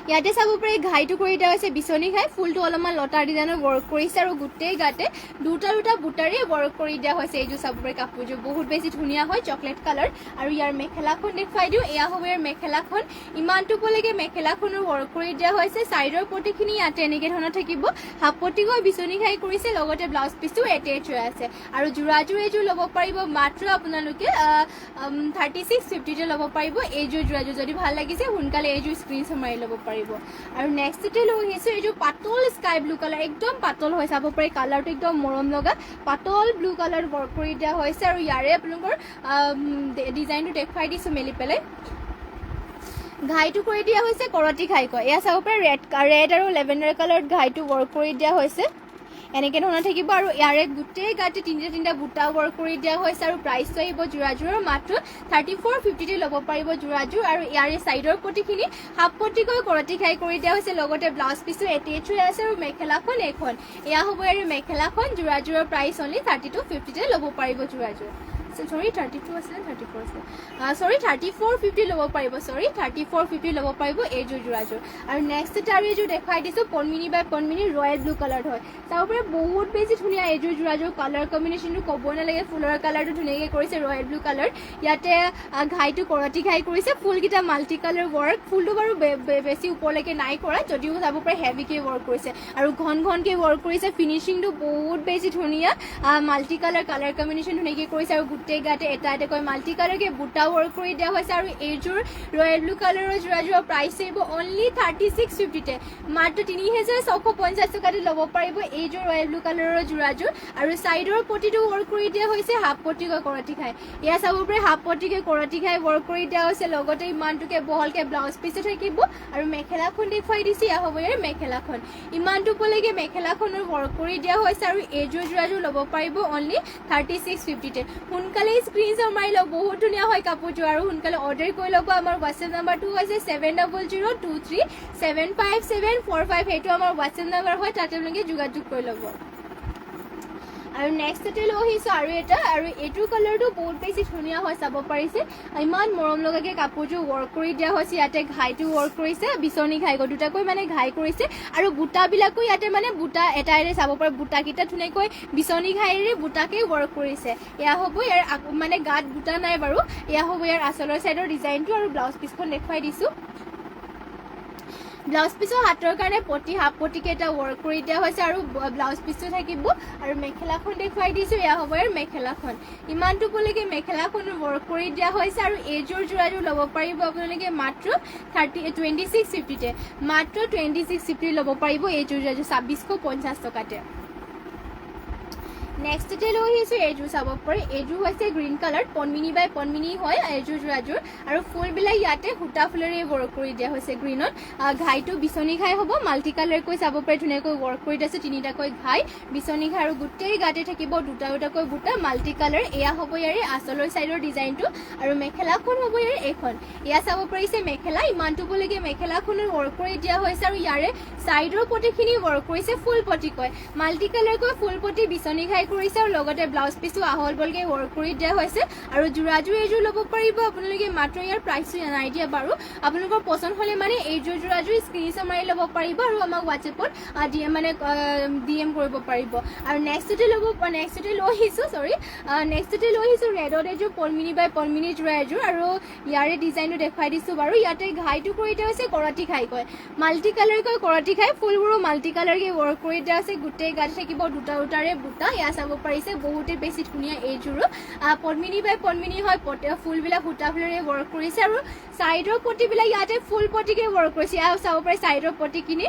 ইয়াতে চাব পাৰি ঘাইটো কৰি দিয়া হৈছে বিচনী ঘাই ফুলটো অলপমান লতাৰ ডিজাইনৰ ৱৰ্ক কৰিছে আৰু গোটেই গাতে দুটা দুটা বুটাৰে ৱৰ্ক কৰি দিয়া হৈছে এইযোৰ চাব পাৰি কাপোৰযোৰ বহুত বেছি ধুনীয়া হয় চকলেট কালাৰ আৰু ইয়াৰ মেখেলাখন দেখুৱাই দিওঁ এয়া হ'ব ইয়াৰ মেখেলাখন ইমানটোলৈকে মেখেলাখনৰ ৱৰ্ক কৰি দিয়া হৈছে চাইডৰ পটিখিনি ইয়াতে এনেকৈ ধৰণৰ থাকিব হাপতিকৈ বিচনী ঘাই কৰিছে লগতে ব্লাউজ পিচটো এটেচ হৈ আছে আৰু যোৰাযোৰ এইযোৰ ল'ব পাৰিব মাত্ৰ আপোনালোকে 3650 ল'ব পাৰিব এইযোৰ যোৰাযোৰ যদি ভাল লাগিছে সোনকালে এইযোৰ স্ক্ৰীনশ্বট মাৰি ল'ব পাৰিব আৰু নেক্সটতে লৈ আহিছোঁ এইযোৰ পাতল স্কাই ব্লু কালাৰ একদম পাতল হৈ চাব পাৰি কালাৰটো একদম মৰম লগা পাতল ব্লু কালাৰ ৱৰ্ক কৰি দিয়া হৈছে আৰু ইয়াৰে আপোনালোকৰ ডিজাইনটো দেখুৱাই দিছোঁ মেলি পেলাই ঘাইটো কৰি দিয়া হৈছে কৰতি ঘাই কয় এয়া চাব পাৰি ৰেড আৰু লেভেণ্ডাৰ কালাৰত ঘাইটো ৱৰ্ক কৰি দিয়া হৈছে এনেকৈ ধৰণৰ থাকিব আৰু ইয়াৰে গোটেই গাতে তিনিটা বুটা ৱৰ্ক কৰি দিয়া হৈছে আৰু প্ৰাইচটো আহিব যোৰাযোৰৰ মাত্ৰ 3450 ল'ব পাৰিব যোৰাযোৰ আৰু ইয়াৰে চাইডৰ পটিখিনি হাফ পটিকৈ কৰতি ঘাই কৰি দিয়া হৈছে লগতে ব্লাউজ পিচটো এটেচ হৈ আছে আৰু মেখেলাখন এখন এয়া হ'ব ইয়াৰে মেখেলাখন যোৰাযোৰৰ প্ৰাইচ অনলি 3250 ল'ব পাৰিব যোৰাযোৰ সৰি 32 আছিলে 34 আছিলে সৰি 3450 ল'ব পাৰিব 3450 ল'ব পাৰিব এইযোৰ যোৰাযোৰ আৰু নেক্সট আৰু এইযোৰ দেখুৱাই দিছোঁ পনমিনি বাই পনমিনি ৰয়েল ব্লু কালাৰ হয় তাৰ পৰা বহুত বেছি ধুনীয়া এইযোৰ যোৰাযোৰ কালাৰ কম্বিনেশ্যনটো ক'ব নালাগে ফুলৰ কালাৰটো ধুনীয়াকৈ কৰিছে ৰয়েল ব্লু কালাৰ ইয়াতে ঘাইটো কৰতি ঘাই কৰিছে ফুলকেইটা মাল্টি কালাৰ ৱৰ্ক ফুলটো বাৰু বেছি ওপৰলৈকে নাই কৰা যদিও চাব পাৰে হেভিকৈ ৱৰ্ক কৰিছে আৰু ঘনকৈ ৱৰ্ক কৰিছে ফিনিচিংটো বহুত বেছি ধুনীয়া মাল্টি কালাৰ কম্বিনেশ্যন ধুনীয়াকৈ কৰিছে আৰু গোটেই গাতে এটা এটাকৈ মাল্টি কালাৰকে বুটা ৱৰ্ক কৰি দিয়া হৈছে আৰু এইযোৰ ৰয়েল ব্লু কালাৰৰ যোৰাযোৰৰ প্ৰাইচ আহিব অনলি 3650 মাত্ৰ 3650 টকাতে ল'ব পাৰিব এইযোৰ ৰয়েল ব্লু কালাৰৰ যোৰাযোৰ আৰু চাইডৰ পটিটো ৱৰ্ক কৰি দিয়া হৈছে হাফ পটিকৈ কৰতি খাই এয়া চাব পাৰে হাফ পটিকৈ কৰতি খাই ৱৰ্ক কৰি দিয়া হৈছে লগতে ইমানটোকে বহলকৈ ব্লাউজ পিচো থাকিব আৰু মেখেলাখন দেখুৱাই দিছে এয়া হ'ব ইয়াৰ মেখেলাখন ইমানটোলৈকে মেখেলাখনৰ ৱৰ্ক কৰি দিয়া হৈছে আৰু এইযোৰ যোৰাযোৰ ল'ব পাৰিব অনলি 3650 সোনকালে স্ক্ৰীনশ্বট মাৰি লওক বহুত ধুনীয়া হয় কাপোৰযোৰ আৰু সোনকালে অৰ্ডাৰ কৰি ল'ব আমাৰ হোৱাটছএপ নাম্বাৰটো হৈছে 7002375745 সেইটো আমাৰ হোৱাটছএপ নাম্বাৰ হয় তাতে আপোনালোকে যোগাযোগ কৰি ল'ব আৰু নেক্সটতে লৈ আহিছোঁ আৰু এটা আৰু এইটোৰ কালাৰটো বহুত বেছি ধুনীয়া হয় চাব পাৰিছে ইমান মৰম লগাকৈ কাপোৰযোৰ ৱৰ্ক কৰি দিয়া হৈছে ইয়াতে ঘাইটো ৱৰ্ক কৰিছে বিচনী ঘাই দুটাকৈ মানে ঘাই কৰিছে আৰু বুটাবিলাকো ইয়াতে মানে বুটা এটাইৰে চাব পাৰে বুটাকেইটা ধুনীয়াকৈ বিচনী ঘাইৰে বুটাকে ৱৰ্ক কৰিছে এয়া হ'ব ইয়াৰ মানে গাত বুটা নাই বাৰু এয়া হ'ব ইয়াৰ আঁচলৰ চাইডৰ ডিজাইনটো আৰু ব্লাউজ পিচখন দেখুৱাই দিছোঁ ব্লাউজ পিচৰ হাতৰ কাৰণে হাফ পটিকেইটা ৱৰ্ক কৰি দিয়া হৈছে আৰু ব্লাউজ পিচটো থাকিব আৰু মেখেলাখন দেখুৱাই দিছোঁ এয়া হ'ব ইয়াৰ মেখেলাখন ইমানটোলৈকে মেখেলাখন ৱৰ্ক কৰি দিয়া হৈছে আৰু এইযোৰ যোৰাযোৰ ল'ব পাৰিব আপোনালোকে মাত্ৰ 2650 মাত্ৰ 2650 ল'ব পাৰিব এইযোৰ যোৰাযোৰ 2650 টকাতে নেক্সটতে লৈ আহিছোঁ এইযোৰ চাব পাৰি এইযোৰ হৈছে গ্ৰীণ কালাৰ পনমিনি বাই পনমিনি হয় এইযোৰ যোৰাযোৰ আৰু ফুলবিলাক ইয়াতে সূতা ফুলেৰে ৱৰ্ক কৰি দিয়া হৈছে গ্ৰীণত ঘাইটো বিচনী ঘাই হ'ব মাল্টি কালাৰকৈ চাব পাৰি ধুনীয়াকৈ ৱৰ্ক কৰি দিছে তিনিটাকৈ ঘাই বিচনী ঘাই আৰু গোটেই গাতে থাকিব দুটা দুটাকৈ বুটা মাল্টি কালাৰ এয়া হ'ব ইয়াৰে আঁচলৰ চাইডৰ ডিজাইনটো আৰু মেখেলাখন হ'ব ইয়াৰে এইখন এয়া চাব পাৰিছে মেখেলা ইমানটোলৈকে মেখেলাখনৰ ৱৰ্ক কৰি দিয়া হৈছে আৰু ইয়াৰে চাইডৰ পটিখিনি ৱৰ্ক কৰিছে ফুল পটিকৈ মাল্টি কালাৰকৈ ফুল পটি বিচনী ঘাই কৰিছে আৰু লগতে ব্লাউজ পিচটো আহল বলকৈ ৱৰ্ক কৰি দিয়া হৈছে আৰু যোৰাযোৰ এইযোৰ ল'ব পাৰিব আপোনালোকে মাত্ৰ ইয়াৰ প্ৰাইচটো নাই দিয়া বাৰু আপোনালোকৰ পচন্দ হ'লে মানে এইযোৰ যোৰাযোৰ স্ক্ৰীনশ্বট মাৰি ল'ব পাৰিব আৰু আমাক হোৱাটছএপত DM কৰিব পাৰিব আৰু নেক্সটতে লৈ আহিছোঁ ৰেডত এইযোৰ পনমিনি বাই পনমিনি যোৰা এযোৰ আৰু ইয়াৰে ডিজাইনটো দেখুৱাই দিছোঁ বাৰু ইয়াতে ঘাইটো কৰি দিয়া হৈছে কৰতি ঘাই কয় মাল্টি কালাৰকৈ কৰতি ঘাই ফুলবোৰো মাল্টি কালাৰকৈ ৱৰ্ক কৰি দিয়া হৈছে গোটেই গাত থাকিব দুটা দুটাৰে বুটা এয়া চাব পাৰিছে বহুতে বেছি ধুনীয়া এইযোৰো পনমিনি বাই পনমিনি হয় ফুলবিলাক সূতা ফুলেৰে ৱৰ্ক কৰিছে আৰু চাইডৰ পটিবিলাক ইয়াতে ফুল পটিকে ৱৰ্ক কৰিছে এয়া চাব পাৰি চাইডৰ পটিখিনি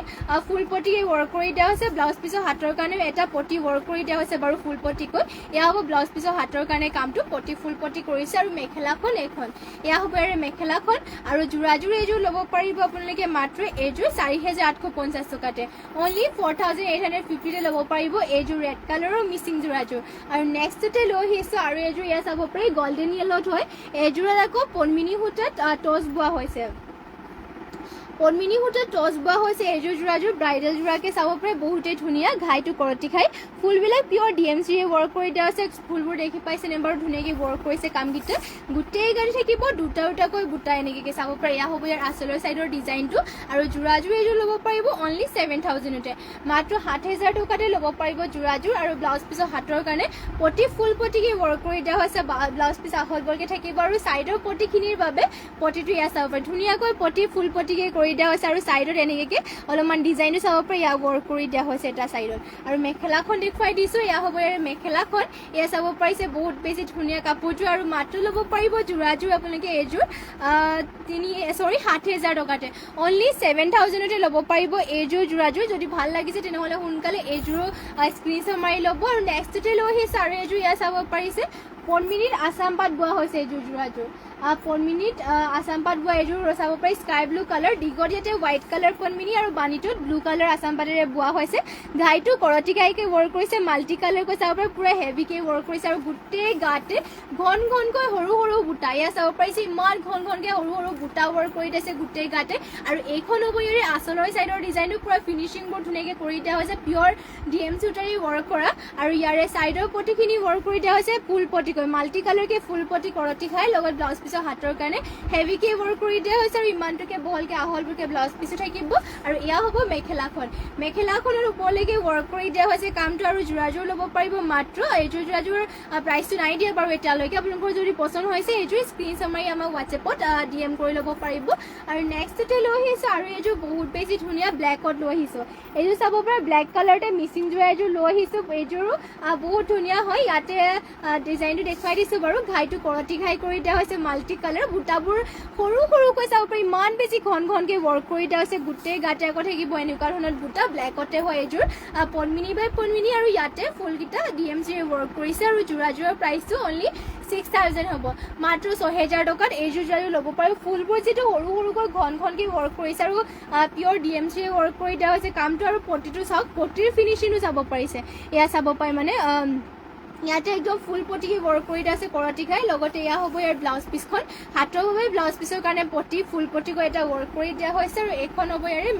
ফুল পটিকে ৱৰ্ক কৰি দিয়া হৈছে ব্লাউজ পিচৰ হাতৰ কাৰণে এটা পটি ৱৰ্ক কৰি দিয়া হৈছে বাৰু ফুল পটিকৈ এয়া হ'ব ব্লাউজ পিচৰ হাতৰ কাৰণে কামটো পটি ফুল পটি কৰিছে আৰু মেখেলাখন এখন এয়া হ'ব ইয়াৰে মেখেলাখন আৰু যোৰাযোৰ এইযোৰ ল'ব পাৰিব আপোনালোকে মাত্ৰ এইযোৰ 4850 টকাতে অনলি 4850 ল'ব পাৰিব এইযোৰ ৰেড কালাৰৰ মিচিং যোৰাযোৰ আৰু নেক্সটতে লৈ আহিছোঁ আৰু এইযোৰ এয়া চাব পাৰি গল্ডেন য়েলত হয় এইযোৰত আকৌ পনমিনি সূতাত টচ বোৱা হৈছে পদ্মিনী সূতাত টচ বোৱা হৈছে এযোৰ যোৰাযোৰ ব্ৰাইডেল যোৰাকে চাব পাৰে বহুতেই ধুনীয়া ঘাইটো কৰতি খাই ফুলবিলাক পিয়ৰ DMCৰে ৱৰ্ক কৰি দিয়া আছে ফুলবোৰ দেখি পাইছেনে বাৰু ধুনীয়াকৈ ৱৰ্ক কৰিছে কামকেইটা গোটেই গাড়ী থাকিব দুটা দুটাকৈ বুটা এনেকৈ চাব পাৰে এয়া হ'ব ইয়াৰ আঁচলৰ ছাইডৰ ডিজাইনটো আৰু যোৰাযোৰ এযোৰ ল'ব পাৰিব অনলি 7,000তে মাত্ৰ 7,000 টকাতে ল'ব পাৰিব যোৰাযোৰ আৰু ব্লাউজ পিছৰ হাতৰ কাৰণে প্ৰতি ফুল প্ৰতিকে ৱৰ্ক কৰি দিয়া হৈছে ব্লাউজ পিছ আহল বলকে থাকিব আৰু ছাইডৰ প্ৰতিখিনিৰ বাবে প্ৰতিটো ইয়াত চাব পাৰে ধুনীয়াকৈ প্ৰতি ফুল প্ৰতিকে কৰি দিয়া হৈছে আৰু ছাইডত এনেকৈ অলপমান ডিজাইনো চাব পাৰে ইয়াক ৱৰ্ক কৰি দিয়া হৈছে এটা ছাইডত আৰু মেখেলাখন দেখুৱাই দিছোঁ এয়া হ'ব ইয়াৰ মেখেলাখন এয়া চাব পাৰিছে বহুত বেছি ধুনীয়া কাপোৰযোৰ আৰু মাত্ৰ ল'ব পাৰিব যোৰাযোৰ আপোনালোকে এইযোৰ 7,000 টকাতে অনলি 7,000তে ল'ব পাৰিব এইযোৰ যোৰাযোৰ যদি ভাল লাগিছে তেনেহ'লে সোনকালে এইযোৰো স্ক্ৰীনশ্বট মাৰি ল'ব আৰু নেক্সটতে লৈ আহিছে আৰু এইযোৰ ইয়াত চাব পাৰিছে পদ্মিনীত আছাম পাট বোৱা হৈছে এইযোৰ যোৰাযোৰ পদ্মিনীত আছাম পাট বোৱা এইযোৰ চাব পাৰি স্কাই ব্লু কালাৰ দীঘলীয়াতে হোৱাইট কালাৰ পদ্মিনী আৰু বাণীটোত ব্লু কালাৰ আছাম পাটেৰে বোৱা হৈছে ঘাইটো কৰতি ঘাইকৈ ৱৰ্ক কৰিছে মাল্টি কালাৰকৈ চাব পাৰি পূৰা হেভিকৈ ৱৰ্ক কৰিছে আৰু গোটেই গাতে ঘন ঘনকৈ সৰু সৰু বুটা ইয়াত চাব পাৰিছে ইমান ঘন ঘনকৈ সৰু সৰু বুটা ৱৰ্ক কৰি দিছে গোটেই গাতে আৰু এইখন হ'ব ইয়াৰে আঁচলৰ ছাইডৰ ডিজাইনটো পূৰা ফিনিচিংবোৰ ধুনীয়াকৈ কৰি দিয়া হৈছে পিয়ৰ DMC সূতাৰে ৱৰ্ক কৰা আৰু ইয়াৰে ছাইডৰ পটিখিনি ৱৰ্ক কৰি দিয়া হৈছে ফুল পটিকৈ মাল্টি কালাৰকৈ ফুল পটি কৰতি খাই লগত ব্লাউজ পিছৰ হাতৰ কাৰণে হেভিকৈ ৱৰ্ক কৰি দিয়া হৈছে আৰু ইমানটোকে বহলকৈ আহলবোৰকৈ ব্লাউজ পিছো থাকিব আৰু এয়া হ'ব মেখেলাখনৰ ওপৰলৈকে ৱৰ্ক কৰি দিয়া হৈছে কামটো আৰু যোৰাযোৰ ল'ব পাৰিব মাত্ৰ এইযোৰ যোৰাযোৰ প্ৰাইচটো নাই দিয়া বাৰু এতিয়ালৈকে আপোনালোকৰ যদি পচন্দ হৈছে এইযোৰ স্ক্ৰীনশ্বট মাৰি আমাক হোৱাটছএপত DM কৰি ল'ব পাৰিব আৰু নেক্সটতে লৈ আহিছোঁ আৰু এইযোৰ বহুত বেছি ধুনীয়া ব্লেকত লৈ আহিছোঁ এইযোৰ চাব পাৰে ব্লেক কালাৰতে মিচিং যোৰা এযোৰ লৈ আহিছোঁ এইযোৰো বহুত ধুনীয়া হয় ইয়াতে ডিজাইনটো দেখুৱাই দিছোঁ বাৰু ঘাইটো কৰতি ঘাই কৰি দিয়া হৈছে মাল্টি কালাৰ বুটাবোৰ সৰু সৰুকৈ চাব পাৰি ইমান বেছি ঘন ঘনকৈ ৱৰ্ক কৰি দিয়া হৈছে গোটেই গাতে আকৌ থাকিব এনেকুৱা ধৰণৰ বুটা ব্লেকতে হয় এইযোৰ পদ্মিনী বাই পদ্মিনী আৰু ইয়াতে ফুলকেইটা DMCৰে ৱৰ্ক কৰিছে আৰু যোৰাযোৰৰ প্ৰাইচটো অনলি 6,000 হ'ব মাত্ৰ 6,000 টকাত এইযোৰ যোৰাযোৰ ল'ব পাৰোঁ ফুলবোৰ যিটো সৰু সৰুকৈ ঘন ঘনকৈ ৱৰ্ক কৰিছে আৰু পিয়ৰ DMCৰে ৱৰ্ক কৰি দিয়া হৈছে কামটো আৰু পটিটো চাওক পটিৰ ফিনিচিঙো চাব পাৰিছে এয়া চাব পাৰি মানে ইয়াতে একদম ফুল পটিকে ৱৰ্ক কৰি দিয়া আছে কৰতি খাই লগতে এয়া হ'ব ইয়াৰ ব্লাউজ পিছখন হাতৰ বাবে ব্লাউজ পিছৰ কাৰণে পটি ফুল পটিকৈ এটা ৱৰ্ক কৰি দিয়া হৈছে আৰু এইখন হ'ব ইয়াৰে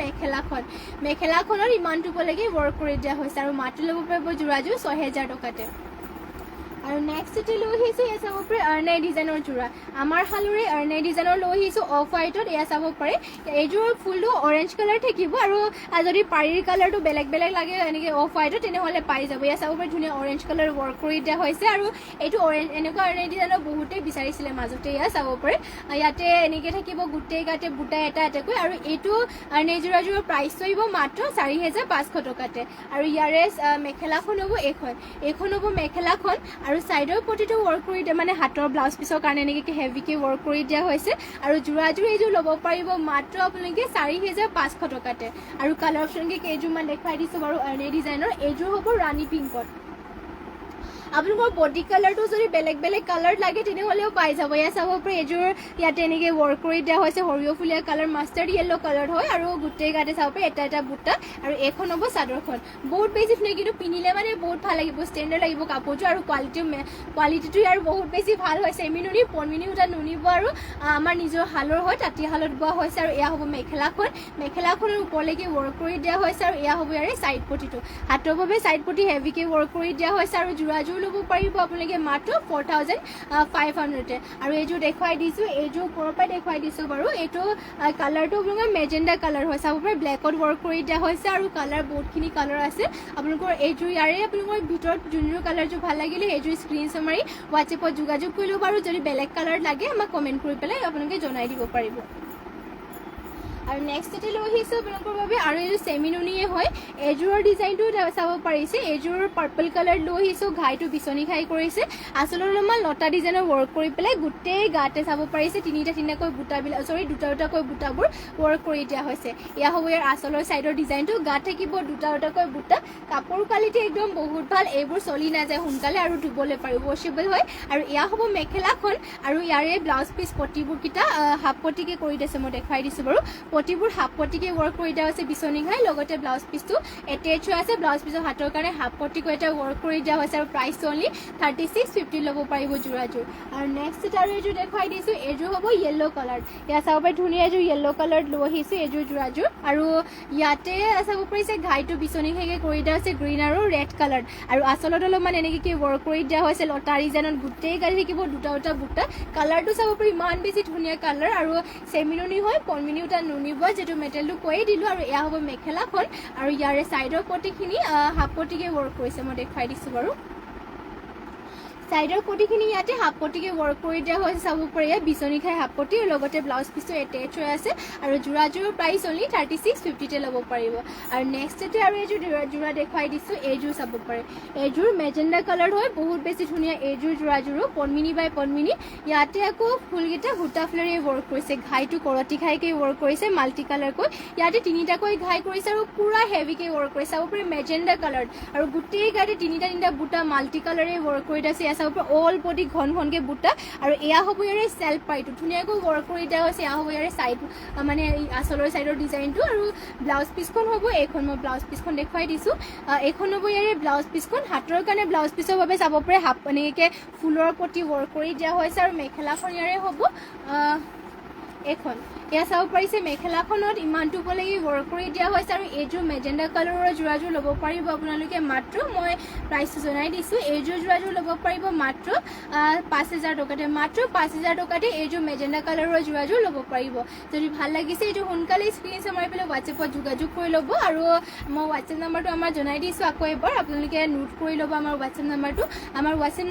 মেখেলাখনৰ ইমানটোলৈকে ৱৰ্ক কৰি দিয়া হৈছে আৰু মাত্ৰ ল'ব পাৰিব যোৰাযোৰ 6,000 টকাতে আৰু নেক্সটতে লৈ আহিছোঁ এয়া চাব পাৰে আৰ্নাই ডিজাইনৰ যোৰা আমাৰ শালৰে আৰ্নাই ডিজাইনৰ লৈ আহিছোঁ অফ হোৱাইটত এয়া চাব পাৰে এইযোৰ ফুলটো অৰেঞ্জ কালাৰ থাকিব আৰু যদি পাৰিৰ কালাৰটো বেলেগ বেলেগ লাগে এনেকৈ অফ হোৱাইটত তেনেহ'লে পাই যাব এয়া চাব পাৰে ধুনীয়া অৰেঞ্জ কালাৰ ৱৰ্ক কৰি দিয়া হৈছে আৰু এইটো এনেকুৱা আৰ্নাই ডিজাইনৰ বহুতেই বিচাৰিছিলে মাজতে এয়া চাব পাৰে ইয়াতে এনেকৈ থাকিব গোটেই গাতে বুটা এটা এটাকৈ আৰু এইটো আৰ্নাই যোৰাযোৰৰ প্ৰাইচ আহিব মাত্ৰ 4,500 টকাতে আৰু ইয়াৰে মেখেলাখন হ'ব এইখন হ'ব মেখেলাখন আৰু ছাইডৰ প্ৰতিটো ৱৰ্ক কৰি দিয়া মানে হাতৰ ব্লাউজ পিছৰ কাৰণে এনেকৈ হেভিকৈ ৱৰ্ক কৰি দিয়া হৈছে আৰু যোৰাযোৰ এইযোৰ ল'ব পাৰিব মাত্ৰ আপোনালোকে 4,500 টকাতে আৰু কালাৰ অপশ্যনকৈ কেইযোৰমান দেখুৱাই দিছোঁ বাৰু আৰ্নাই ডিজাইনৰ এইযোৰ হ'ব ৰাণী পিংকত আপোনালোকৰ বডি কালাৰটো যদি বেলেগ বেলেগ কালাৰ লাগে তেনেহ'লেও পাই যাব এয়া চাব পাৰে এইযোৰ ইয়াতে এনেকৈ ৱৰ্ক কৰি দিয়া হৈছে সৰিয়হফুলীয়া কালাৰ মাষ্টাৰ্ড য়েল্ল' কালাৰ হয় আৰু গোটেই গাতে চাব পাৰে এটা এটা বুটা আৰু এইখন হ'ব চাদৰখন বহুত বেছি ধুনীয়া কিন্তু পিন্ধিলে মানে বহুত ভাল লাগিব ষ্টেণ্ডাৰ্ড লাগিব কাপোৰযোৰ আৰু কোৱালিটিটো ইয়াৰ বহুত বেছি ভাল হয় চেমি নুনি পদ্মিনী সূতাত নুনিব আৰু আমাৰ নিজৰ শালৰ হয় তাঁতী শালত বোৱা হৈছে আৰু এয়া হ'ব মেখেলাখনৰ ওপৰলৈকে ৱৰ্ক কৰি দিয়া হৈছে আৰু এয়া হ'ব ইয়াৰে ছাইড পটিটো হাতৰ বাবে ছাইড পটি হেভিকৈ ৱৰ্ক কৰি দিয়া হৈছে আৰু যোৰাযোৰ ল'ব পাৰিব আপোনালোকে মাত্ৰ 4,500তে আৰু এইযোৰ দেখুৱাই দিছোঁ এইযোৰ ওপৰৰ পৰাই দেখুৱাই দিছোঁ বাৰু এইটো কালাৰটো আপোনালোকৰ মেজেণ্ডা কালাৰ হয় চাব পাৰে ব্লেকত ৱৰ্ক কৰি দিয়া হৈছে আৰু কালাৰ বহুতখিনি কালাৰ আছে আপোনালোকৰ এইযোৰ ইয়াৰে আপোনালোকৰ ভিতৰত যোনযোৰ কালাৰযোৰ ভাল লাগিলে এইযোৰ স্ক্ৰীনশ্বট মাৰি হোৱাটছএপত যোগাযোগ কৰি ল'ব আৰু যদি বেলেগ কালাৰ লাগে আমাক কমেণ্ট কৰি পেলাই আপোনালোকে জনাই দিব পাৰিব আৰু নেক্সটতে লৈ আহিছোঁ আপোনালোকৰ বাবে আৰু এইযোৰ চেমি নুনিয়ে হয় এইযোৰৰ ডিজাইনটো চাব পাৰিছে এইযোৰ পাৰ্পল কালাৰ লৈ আহিছোঁ ঘাইটো বিচনী ঘাই কৰিছে আচলতে অলপমান লতা ডিজাইনৰ ৱৰ্ক কৰি পেলাই গোটেই গাতে চাব পাৰিছে তিনিটাকৈ বুটাবিলাক দুটাকৈ বুটাবোৰ ৱৰ্ক কৰি দিয়া হৈছে এয়া হ'ব ইয়াৰ আচলৰ ছাইডৰ ডিজাইনটো গাত থাকিব দুটাকৈ বুটা কাপোৰ কোৱালিটি একদম বহুত ভাল এইবোৰ চলি নাযায় সোনকালে আৰু ধুবলৈ পাৰি ৱাশ্বেবল হয় আৰু এয়া হ'ব মেখেলাখন আৰু ইয়াৰে ব্লাউজ পিচ পটিবোৰকেইটা হাফ পটিকৈ কৰি দিছে মই দেখুৱাই দিছোঁ বাৰু পটিবোৰ হাফ পটিকে ৱৰ্ক কৰি দিয়া হৈছে বিচনী ঘাই লগতে ব্লাউজ পিচটো এটেচ হৈ আছে ব্লাউজ পিচৰ হাতৰ কাৰণে হাফ পটিকো এটা ৱৰ্ক কৰি দিয়া হৈছে আৰু প্ৰাইচ অনলি 3650 ল'ব পাৰিব যোৰাযোৰ আৰু নেক্সট আৰু এযোৰ দেখুৱাই দিছোঁ এযোৰ হ'ব য়েল্ল' কালাৰ ইয়াত চাব পাৰি ধুনীয়া এযোৰ য়েল্ল' কালাৰ লৈ আহিছোঁ এযোৰ যোৰাযোৰ আৰু ইয়াতে চাব পাৰিছে ঘাইটো বিচনী ঘাইকে কৰি দিয়া হৈছে গ্ৰীণ আৰু ৰেড কালাৰ আৰু আচলত অলপমান এনেকৈ কি ৱৰ্ক কৰি দিয়া হৈছে লতা ডিজাইনত গোটেই গাড়ী থাকিব দুটা দুটা বুটা কালাৰটো চাব পাৰি ইমান বেছি ধুনীয়া কালাৰ আৰু চেমিনুনি হয় পনমিনিও তাত নুনিব যিটো মেটেৰিয়েলটো কৈয়ে দিলোঁ আৰু এয়া হ'ব মেখেলাখন আৰু ইয়াৰে ছাইডৰ পটিখিনি হাফ পটিকে ৱৰ্ক কৰিছে মই দেখুৱাই দিছোঁ বাৰু সাইডৰ পটিখিনি ইয়াতে হাফ পটিকে ৱৰ্ক কৰি দিয়া হৈছে চাব পাৰি বিচনী খাই হাফ পটি আৰু লগতে ব্লাউজ পিচটো এটেচ হৈ আছে আৰু যোৰাযোৰৰ প্ৰাইচ অনলি 3650 ল'ব পাৰিব আৰু নেক্সটতে আৰু এযোৰ যোৰা দেখুৱাই দিছোঁ এইযোৰ চাব পাৰে এইযোৰ মেজেণ্ডা কালাৰ হয় বহুত বেছি ধুনীয়া এইযোৰ যোৰাযোৰো পনমিনি বাই পনমিনি ইয়াতে আকৌ ফুলকেইটা সূতা ফুলেৰে ৱৰ্ক কৰিছে ঘাইটো কৰতি ঘাইকে ৱৰ্ক কৰিছে মাল্টি কালাৰকৈ ইয়াতে তিনিটাকৈ ঘাই কৰিছে আৰু পুৰা হেভিকে ৱৰ্ক কৰিছে চাব পাৰি মেজেণ্ডা কালাৰ আৰু গোটেই গাড়ী তিনিটা বুটা মাল্টি কালাৰে ৱৰ্ক কৰি দিছে অল বডি ঘন ঘনকে বুটা আৰু এয়া হ'ব ইয়াৰে চেল্ফ পাইটো ধুনীয়াকৈ ৱৰ্ক কৰি দিয়া হৈছে এয়া হ'ব ইয়াৰে চাইড মানে আচলৰ চাইডৰ ডিজাইনটো আৰু ব্লাউজ পিচখন হ'ব এইখন মই ব্লাউজ পিচখন দেখুৱাই দিছোঁ এইখন হ'ব ইয়াৰে ব্লাউজ পিচখন হাতৰ কাৰণে ব্লাউজ পিচৰ বাবে চাব পাৰে হাফ এনেকৈ ফুলৰ প্ৰতি ৱৰ্ক কৰি দিয়া হৈছে আৰু মেখেলাখন ইয়াৰে হ'ব এইখন এয়া চাব পাৰিছে মেখেলাখনত ইমানটো উপলৈকে ৱৰ্ক কৰি দিয়া হৈছে আৰু এইযোৰ মেজেণ্ডা কালাৰৰ যোৰাযোৰ ল'ব পাৰিব আপোনালোকে মাত্ৰ মই প্ৰাইচটো জনাই দিছোঁ এইযোৰ যোৰাযোৰ ল'ব পাৰিব মাত্ৰ 5000 টকাতে মাত্ৰ 5000 টকাতে এইযোৰ মেজেণ্ডা কালাৰৰ যোৰাযোৰ ল'ব পাৰিব যদি ভাল লাগিছে এইযোৰ সোনকালে স্ক্ৰীনশ্বট মাৰি পেলাই হোৱাটছএপত যোগাযোগ কৰি ল'ব আৰু মই হোৱাটছএপ নাম্বাৰটো আমাৰ জনাই দিছোঁ আকৌ এবাৰ আপোনালোকে নোট কৰি ল'ব আমাৰ হোৱাটছএপ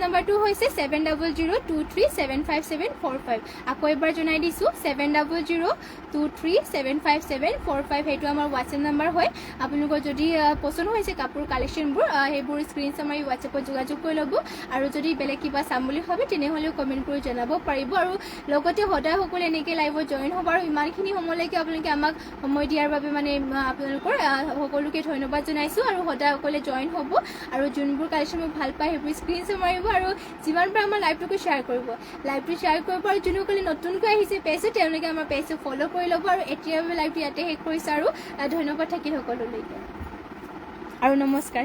নাম্বাৰটো হৈছে 7002375745 আকৌ এবাৰ জনাই দিছোঁ 7002375745 সেইটো আমাৰ হোৱাটছএপ নাম্বাৰ হয় আপোনালোকৰ যদি পচন্দ হৈছে কাপোৰ কালেকশ্যনবোৰ সেইবোৰ স্ক্ৰীনশ্বট মাৰি হোৱাটছএপত যোগাযোগ কৰি ল'ব আৰু যদি বেলেগ কিবা চাম বুলি ভাবে তেনেহ'লেও কমেণ্ট কৰি জনাব পাৰিব আৰু লগতে সদায় সকলো এনেকৈ লাইভত জইন হ'ব আৰু ইমানখিনি সময়লৈকে আপোনালোকে আমাক সময় দিয়াৰ বাবে মানে আপোনালোকৰ সকলোকে ধন্যবাদ জনাইছোঁ আৰু সদায় সকলোৱে জইন হ'ব আৰু যোনবোৰ কালেকশ্যন মোক ভাল পায় সেইবোৰ স্ক্ৰীনশ্বট মাৰিব আৰু যিমান পাৰে আমাৰ লাইভটোকে শ্বেয়াৰ কৰিব আৰু যোনসকলে নতুনকৈ আহিছে পেজত তেওঁলোকে আমাৰ পেজটো ফ'ল' কৰি ল'ব আৰু এতিয়া লাইভটো ইয়াতে শেষ কৰিছোঁ আৰু ধন্যবাদ থাকিল সকলোলৈকে আৰু নমস্কাৰ